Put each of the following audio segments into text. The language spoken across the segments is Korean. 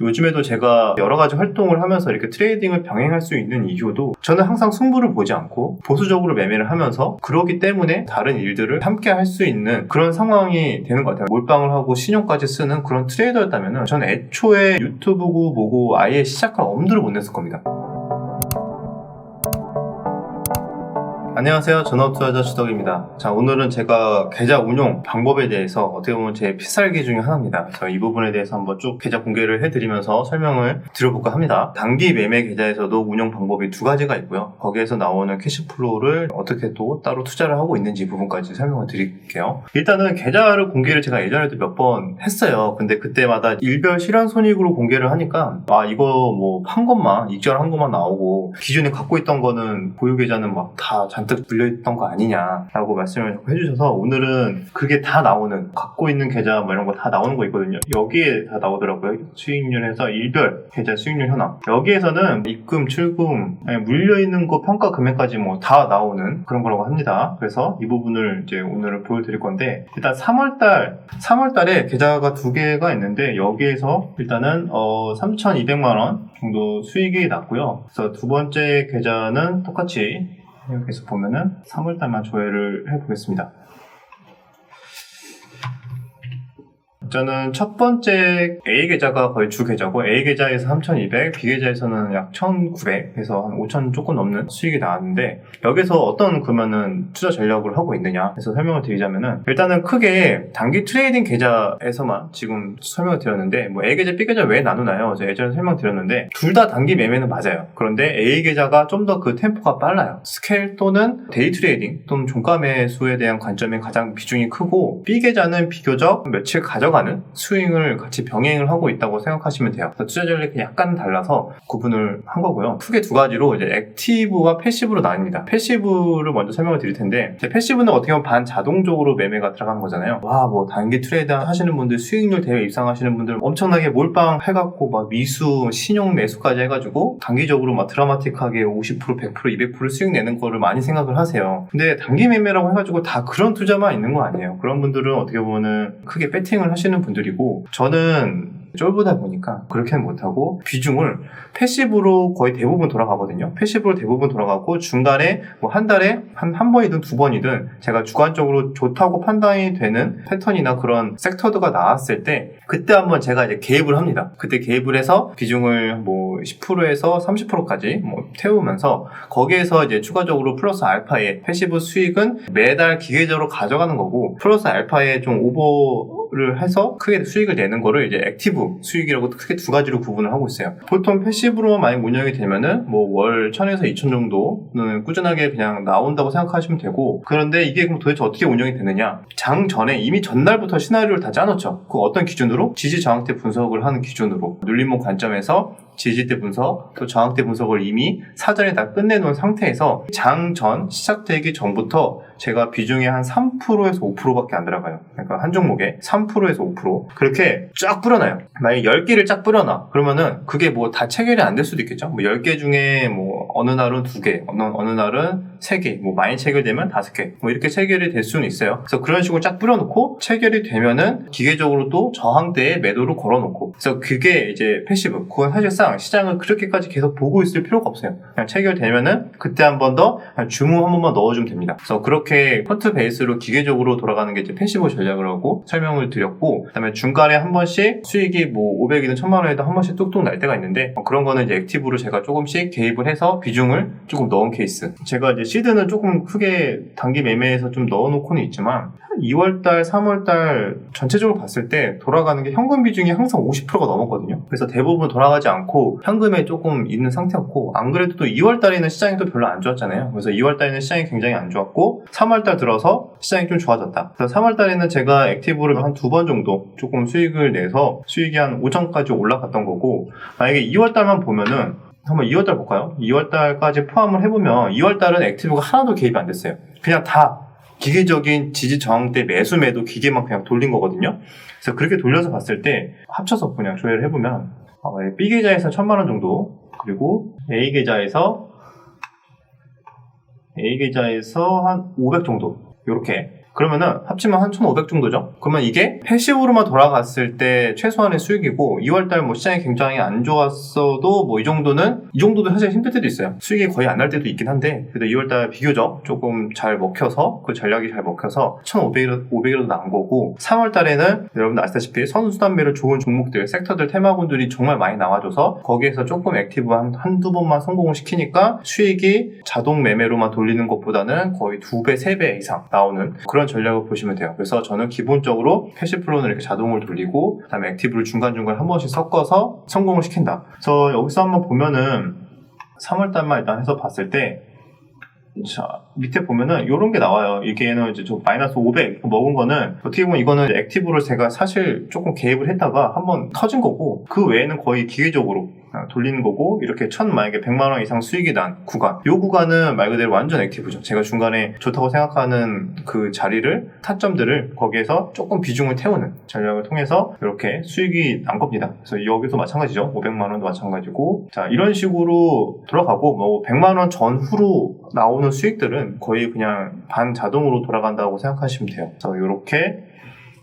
요즘에도 제가 여러 가지 활동을 하면서 이렇게 트레이딩을 병행할 수 있는 이유도 저는 항상 승부를 보지 않고 보수적으로 매매를 하면서 그러기 때문에 다른 일들을 함께 할 수 있는 그런 상황이 되는 것 같아요. 몰빵을 하고 신용까지 쓰는 그런 트레이더였다면 저는 애초에 유튜브고 뭐고 아예 시작할 엄두를 못 냈을 겁니다. 안녕하세요. 전업투자자 주덕입니다. 자, 오늘은 제가 계좌 운용 방법에 대해서 어떻게 보면 제 필살기 중에 하나입니다. 그래서 이 부분에 대해서 한번 쭉 계좌 공개를 해드리면서 설명을 드려볼까 합니다. 단기 매매 계좌에서도 운용 방법이 두 가지가 있고요. 거기에서 나오는 캐시플로우를 어떻게 또 따로 투자를 하고 있는지 부분까지 설명을 드릴게요. 일단은 계좌를 공개를 제가 예전에도 몇 번 했어요. 근데 그때마다 일별 실현손익으로 공개를 하니까 이거 뭐 한 것만 익절한 것만 나오고 기존에 갖고 있던 거는 보유 계좌는 막 다 잔뜩 불려있던 거 아니냐라고 말씀을 해주셔서 오늘은 그게 다 나오는 갖고 있는 계좌 뭐 이런 거 다 나오는 거 있거든요. 여기에 다 나오더라고요. 수익률에서 일별 계좌 수익률 현황. 여기에서는 입금, 출금, 물려있는 거 평가 금액까지 뭐 다 나오는 그런 거라고 합니다. 그래서 이 부분을 이제 오늘은 보여드릴 건데 일단 3월달에 계좌가 두 개가 있는데 여기에서 일단은 3,200만 원 정도 수익이 났고요. 그래서 두 번째 계좌는 똑같이 여기서 보면은 3월달만 조회를 해보겠습니다. 저는 첫 번째 A 계좌가 거의 주 계좌고 A 계좌에서 3,200, B 계좌에서는 약 1,900 해서 한 5,000 조금 넘는 수익이 나왔는데 여기서 어떤 그러면은 투자 전략을 하고 있느냐 해서 설명을 드리자면은 일단은 크게 단기 트레이딩 계좌에서만 지금 설명을 드렸는데 뭐 A 계좌, B 계좌 왜 나누나요? 제가 예전에 설명드렸는데 둘 다 단기 매매는 맞아요. 그런데 A 계좌가 좀 더 그 템포가 빨라요. 스케일 또는 데이 트레이딩 또는 종가 매수에 대한 관점이 가장 비중이 크고 B 계좌는 비교적 며칠 가져가는 스윙을 같이 병행을 하고 있다고 생각하시면 돼요. 투자 전략이 약간 달라서 구분을 한 거고요. 크게 두 가지로 이제 액티브와 패시브로 나뉩니다. 패시브를 먼저 설명을 드릴 텐데 패시브는 어떻게 보면 반자동적으로 매매가 들어가는 거잖아요. 뭐 단기 트레이드 하시는 분들 수익률 대회 입상하시는 분들 엄청나게 몰빵 해갖고 막 미수, 신용 매수까지 해가지고 단기적으로 막 드라마틱하게 50%, 100%, 200% 수익 내는 거를 많이 생각을 하세요. 근데 단기 매매라고 해가지고 다 그런 투자만 있는 거 아니에요. 그런 분들은 어떻게 보면은 크게 배팅을 하시는 분들이고 저는 쫄보다 보니까 그렇게는 못하고 비중을 패시브로 거의 대부분 돌아가거든요. 패시브로 대부분 돌아가고 중간에 뭐 한 달에 한 번이든 두 번이든 제가 주관적으로 좋다고 판단이 되는 패턴이나 그런 섹터드가 나왔을 때 그때 한번 제가 이제 개입을 합니다. 그때 개입을 해서 비중을 뭐 10%에서 30%까지 뭐 태우면서 거기에서 이제 추가적으로 플러스 알파의 패시브 수익은 매달 기계적으로 가져가는 거고 플러스 알파에 좀 오버를 해서 크게 수익을 내는 거를 이제 액티브 수익이라고 크게 두 가지로 구분을 하고 있어요. 보통 패시브로 많이 운영이 되면은 뭐 월 1,000에서 2,000 정도는 꾸준하게 그냥 나온다고 생각하시면 되고 그런데 이게 그럼 도대체 어떻게 운영이 되느냐? 장 전에 이미 전날부터 시나리오를 다 짜놓죠. 그 어떤 기준으로? 지지 저항대 분석을 하는 기준으로 눌림목 관점에서 지지대 분석, 또 저항대 분석을 이미 사전에 다 끝내놓은 상태에서 장 전 시작되기 전부터 제가 비중이 한 3%에서 5%밖에 안 들어가요. 그러니까 한 종목에 3%에서 5% 그렇게 쫙 뿌려놔요. 만약에 10개를 쫙 뿌려놔 그러면은 그게 뭐 다 체결이 안 될 수도 있겠죠. 뭐 10개 중에 뭐 어느 날은 2개, 어느 날은 3개, 뭐 많이 체결되면 5개 뭐 이렇게 체결이 될 수는 있어요. 그래서 그런 식으로 쫙 뿌려놓고 체결이 되면은 기계적으로 또 저항대에 매도를 걸어놓고 그래서 그게 이제 패시브. 그건 사실상 시장을 그렇게까지 계속 보고 있을 필요가 없어요. 그냥 체결되면은 그때 한 번 더 주문 한 번만 넣어주면 됩니다. 그래서 그렇게 펀트 베이스로 기계적으로 돌아가는 게 이제 패시브 전략을 하고 설명을 드렸고 그다음에 중간에 한 번씩 수익이 뭐 500이든 1,000만 원에도 한 번씩 뚝뚝 날 때가 있는데 그런 거는 이제 액티브로 제가 조금씩 개입을 해서 비중을 조금 넣은 케이스. 제가 이제 시드는 조금 크게 단기 매매에서 좀 넣어놓고는 있지만 2월달, 3월달 전체적으로 봤을 때 돌아가는 게 현금 비중이 항상 50%가 넘었거든요. 그래서 대부분 돌아가지 않고 현금에 조금 있는 상태였고 안 그래도 또 2월달에는 시장이 또 별로 안 좋았잖아요. 그래서 2월달에는 시장이 굉장히 안 좋았고 3월달 들어서 시장이 좀 좋아졌다. 그래서 3월달에는 제가 액티브를 한 두 번 정도 조금 수익을 내서 수익이 한 5천까지 올라갔던 거고 만약에 2월달만 보면은 한번 2월달 볼까요? 2월달까지 포함을 해보면 2월달은 액티브가 하나도 개입이 안 됐어요. 그냥 다 기계적인 지지 저항대 매수 매도 기계만 그냥 돌린 거거든요. 그래서 그렇게 돌려서 봤을 때 합쳐서 그냥 조회를 해보면 B 계좌에서 1,000만 원 정도 그리고 A 계좌에서 한 500 정도 이렇게 그러면은 합치면 한 1,500 정도죠. 그러면 이게 패시브로만 돌아갔을 때 최소한의 수익이고 2월달 뭐 시장이 굉장히 안 좋았어도 뭐 이 정도도 사실 힘들 때도 있어요. 수익이 거의 안 날 때도 있긴 한데 그래도 2월달 비교적 조금 잘 먹혀서 그 전략이 잘 먹혀서 1,500이라도 나온 거고 3월달에는 여러분들 아시다시피 선수단매로 좋은 종목들, 섹터들, 테마군들이 정말 많이 나와줘서 거기에서 조금 액티브 한두 번만 성공을 시키니까 수익이 자동 매매로만 돌리는 것보다는 거의 2배, 3배 이상 나오는 그런 전략을 보시면 돼요. 그래서 저는 기본적으로 패시플로는 이렇게 자동을 돌리고 그다음에 액티브를 중간중간 한 번씩 섞어서 성공을 시킨다. 그래서 여기서 한번 보면은 3월달만 일단 해서 봤을 때 자, 밑에 보면은 이런 게 나와요. 이게는 이제 좀 마이너스 500 먹은 거는 어떻게 보면 이거는 액티브를 제가 사실 조금 개입을 했다가 한번 터진 거고 그 외에는 거의 기계적으로 돌리는 거고 이렇게 만약에 100만 원 이상 수익이 난 구간 이 구간은 말 그대로 완전 액티브죠. 제가 중간에 좋다고 생각하는 그 자리를 타점들을 거기에서 조금 비중을 태우는 전략을 통해서 이렇게 수익이 난 겁니다. 그래서 여기서 마찬가지죠. 500만 원도 마찬가지고 자 이런 식으로 들어가고 뭐 100만 원 전후로 나오는 수익들은 거의 그냥 반자동으로 돌아간다고 생각하시면 돼요. 그래서 이렇게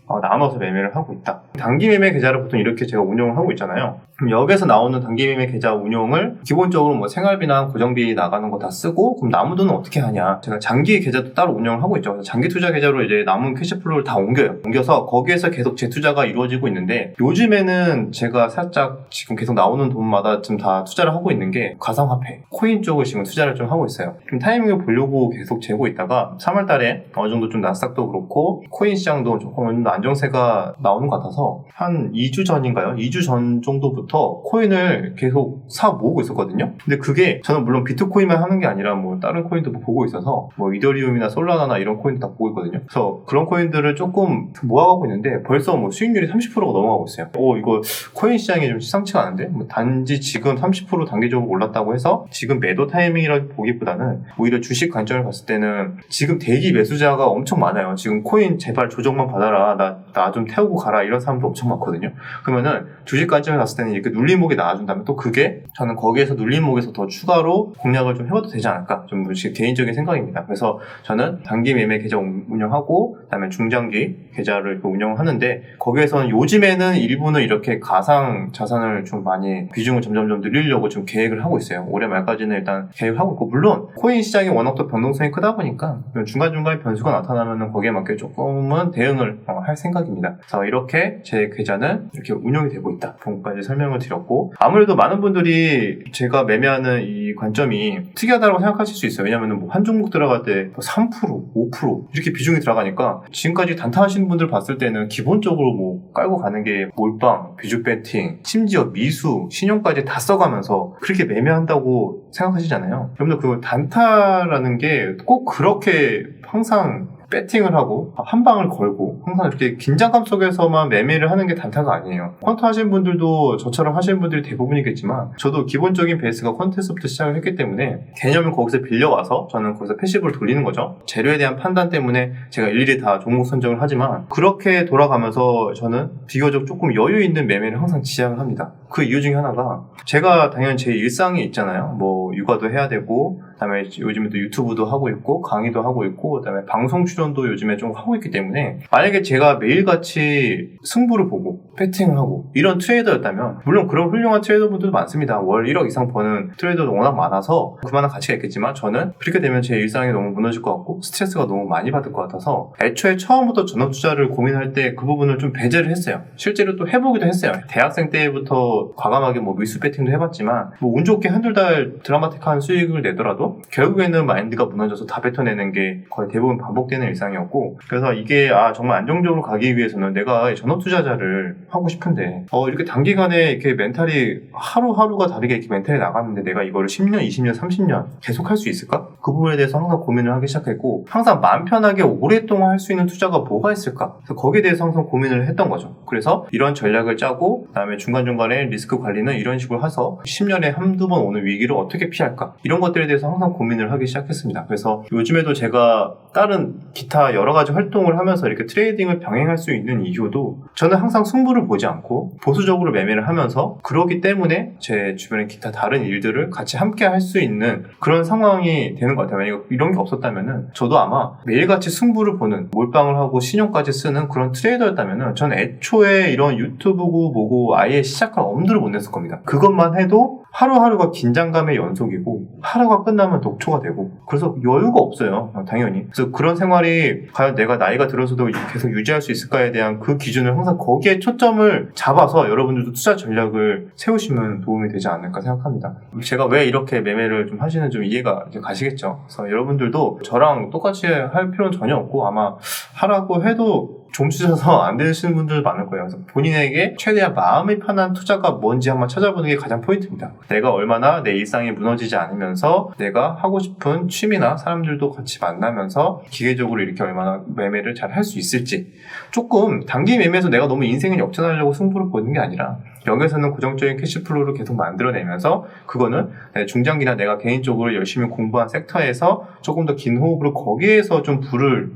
나눠서 매매를 하고 있다. 단기 매매 계좌를 보통 이렇게 제가 운영을 하고 있잖아요. 그럼 여기서 나오는 단기 매매 계좌 운용을 기본적으로 뭐 생활비나 고정비 나가는 거 다 쓰고 그럼 남은 돈은 어떻게 하냐? 제가 장기 계좌도 따로 운영을 하고 있죠. 그래서 장기 투자 계좌로 이제 남은 캐시플로우를 다 옮겨서 거기에서 계속 재투자가 이루어지고 있는데 요즘에는 제가 살짝 지금 계속 나오는 돈마다 좀 다 투자를 하고 있는 게 가상화폐, 코인 쪽을 지금 투자를 좀 하고 있어요. 좀 타이밍을 보려고 계속 재고 있다가 3월 달에 어느 정도 좀 나스닥도 그렇고 코인 시장도 조금 어느 정도 안정세가 나오는 것 같아서 한 2주 전인가요? 2주 전 정도부터 코인을 계속 사 모으고 있었거든요. 근데 그게 저는 물론 비트코인만 하는 게 아니라 뭐 다른 코인도 보고 있어서 뭐 이더리움이나 솔라나나 이런 코인도 다 보고 있거든요. 그래서 그런 코인들을 조금 모아가고 있는데 벌써 뭐 수익률이 30%가 넘어가고 있어요. 이거 코인 시장이 좀 시상치가 않은데 뭐 단지 지금 30% 단기적으로 올랐다고 해서 지금 매도 타이밍이라고 보기보다는 오히려 주식 관점을 봤을 때는 지금 대기 매수자가 엄청 많아요. 지금 코인 제발 조정만 받아라. 나 좀 태우고 가라. 이런 사람도 엄청 많거든요. 그러면은 주식 관점에 봤을 때는 이렇게 눌림목이 나와준다면 또 그게 저는 거기에서 눌림목에서 더 추가로 공략을 좀 해봐도 되지 않을까. 좀 개인적인 생각입니다. 그래서 저는 단기 매매 계좌 운영하고 그다음에 중장기 계좌를 운영하는데 거기에서는 요즘에는 일부는 이렇게 가상 자산을 좀 많이 비중을 점점 늘리려고 좀 계획을 하고 있어요. 올해 말까지는 일단 계획을 하고 있고 물론 코인 시장이 워낙 또 변동성이 크다 보니까 중간중간에 변수가 나타나면은 거기에 맞게 조금은 대응을 할 생각입니다. 그래서 이렇게 제 계좌는 이렇게 운영이 되고 있다. 그것까지 설명을 드렸고 아무래도 많은 분들이 제가 매매하는 이 관점이 특이하다고 생각하실 수 있어요. 왜냐하면 뭐 한 종목 들어갈 때 3%, 5% 이렇게 비중이 들어가니까 지금까지 단타하시는 분들 봤을 때는 기본적으로 뭐 깔고 가는 게 몰빵, 비주 배팅, 심지어 미수, 신용까지 다 써가면서 그렇게 매매한다고 생각하시잖아요. 여러분들 그 단타라는 게 꼭 그렇게 항상 배팅을 하고 한 방을 걸고 항상 이렇게 긴장감 속에서만 매매를 하는 게 단타가 아니에요. 퀀트 하시는 분들도 저처럼 하시는 분들이 대부분이겠지만 저도 기본적인 베이스가 퀀트에서부터 시작을 했기 때문에 개념을 거기서 빌려와서 저는 거기서 패시브를 돌리는 거죠. 재료에 대한 판단 때문에 제가 일일이 다 종목 선정을 하지만 그렇게 돌아가면서 저는 비교적 조금 여유 있는 매매를 항상 지향을 합니다. 그 이유 중에 하나가 제가 당연히 제 일상이 있잖아요. 뭐 육아도 해야 되고 그다음에 요즘에 또 유튜브도 하고 있고 강의도 하고 있고 그다음에 방송 출연도 요즘에 좀 하고 있기 때문에 만약에 제가 매일같이 승부를 보고 배팅을 하고 이런 트레이더였다면 물론 그런 훌륭한 트레이더분들도 많습니다. 월 1억 이상 버는 트레이더도 워낙 많아서 그만한 가치가 있겠지만 저는 그렇게 되면 제 일상이 너무 무너질 것 같고 스트레스가 너무 많이 받을 것 같아서 애초에 처음부터 전업 투자를 고민할 때 그 부분을 좀 배제를 했어요. 실제로 또 해보기도 했어요. 대학생 때부터 과감하게 뭐 밀수 배팅도 해봤지만 뭐 운 좋게 한두 달 드라마틱한 수익을 내더라도 결국에는 마인드가 무너져서 다 뱉어내는 게 거의 대부분 반복되는 일상이었고 그래서 이게 정말 안정적으로 가기 위해서는 내가 전업 투자자를 하고 싶은데 이렇게 단기간에 이렇게 멘탈이 하루하루가 다르게 이렇게 멘탈이 나갔는데 내가 이거를 10년, 20년, 30년 계속 할 수 있을까? 그 부분에 대해서 항상 고민을 하기 시작했고 항상 마음 편하게 오랫동안 할 수 있는 투자가 뭐가 있을까? 그래서 거기에 대해서 항상 고민을 했던 거죠. 그래서 이런 전략을 짜고 그다음에 중간중간에 리스크 관리는 이런 식으로 해서 10년에 한두 번 오는 위기를 어떻게 피할까? 이런 것들에 대해서 항상 고민을 하기 시작했습니다. 그래서 요즘에도 제가 다른 기타 여러 가지 활동을 하면서 이렇게 트레이딩을 병행할 수 있는 이유도 저는 항상 승부를 보지 않고 보수적으로 매매를 하면서 그러기 때문에 제 주변의 기타 다른 일들을 같이 함께 할 수 있는 그런 상황이 되는 것 같아요. 만약에 이런 게 없었다면은 저도 아마 매일같이 승부를 보는 몰빵을 하고 신용까지 쓰는 그런 트레이더였다면은 전 애초에 이런 유튜브고 뭐고 아예 시작할 엄두를 못 냈을 겁니다. 그것만 해도 하루하루가 긴장감의 연속이고 하루가 끝나면 녹초가 되고 그래서 여유가 없어요. 당연히. 그래서 그런 생활이 과연 내가 나이가 들어서도 계속 유지할 수 있을까에 대한 그 기준을 항상 거기에 초점을 잡아서 여러분들도 투자 전략을 세우시면 도움이 되지 않을까 생각합니다. 제가 왜 이렇게 매매를 좀 하시는지 좀 이해가 이제 가시겠죠. 그래서 여러분들도 저랑 똑같이 할 필요는 전혀 없고 아마 하라고 해도 좀 주셔서 안 되시는 분들 많을 거예요. 그래서 본인에게 최대한 마음이 편한 투자가 뭔지 한번 찾아보는 게 가장 포인트입니다. 내가 얼마나 내 일상이 무너지지 않으면서 내가 하고 싶은 취미나 사람들도 같이 만나면서 기계적으로 이렇게 얼마나 매매를 잘 할 수 있을지 조금 단기 매매에서 내가 너무 인생을 역전하려고 승부를 보는 게 아니라 여기서는 고정적인 캐시플로우를 계속 만들어내면서 그거는 중장기나 내가 개인적으로 열심히 공부한 섹터에서 조금 더 긴 호흡으로 거기에서 좀 부를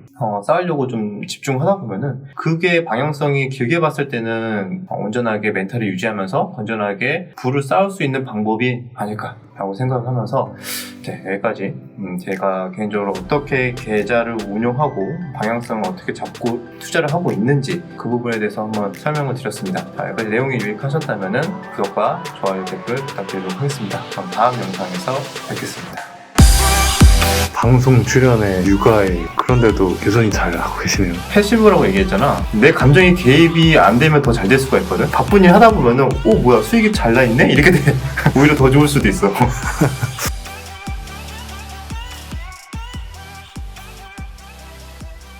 쌓으려고 좀 집중하다 보면은 그게 방향성이 길게 봤을 때는 온전하게 멘탈을 유지하면서 건전하게 부를 쌓을 수 있는 방법이 아닐까라고 생각을 하면서 여기까지 제가 개인적으로 어떻게 계좌를 운용하고 방향성을 어떻게 잡고 투자를 하고 있는지 그 부분에 대해서 한번 설명을 드렸습니다. 여기까지 내용이 유익하셨다면 구독과 좋아요, 댓글 부탁드리도록 하겠습니다. 그럼 다음 영상에서 뵙겠습니다. 방송 출연에 육아에 그런데도 여전히 잘 하고 계시네요. 패시브라고 얘기했잖아. 내 감정이 개입이 안 되면 더 잘 될 수가 있거든. 바쁜 일 하다 보면은 뭐야 수익이 잘 나 있네? 이렇게 돼. 오히려 더 좋을 수도 있어.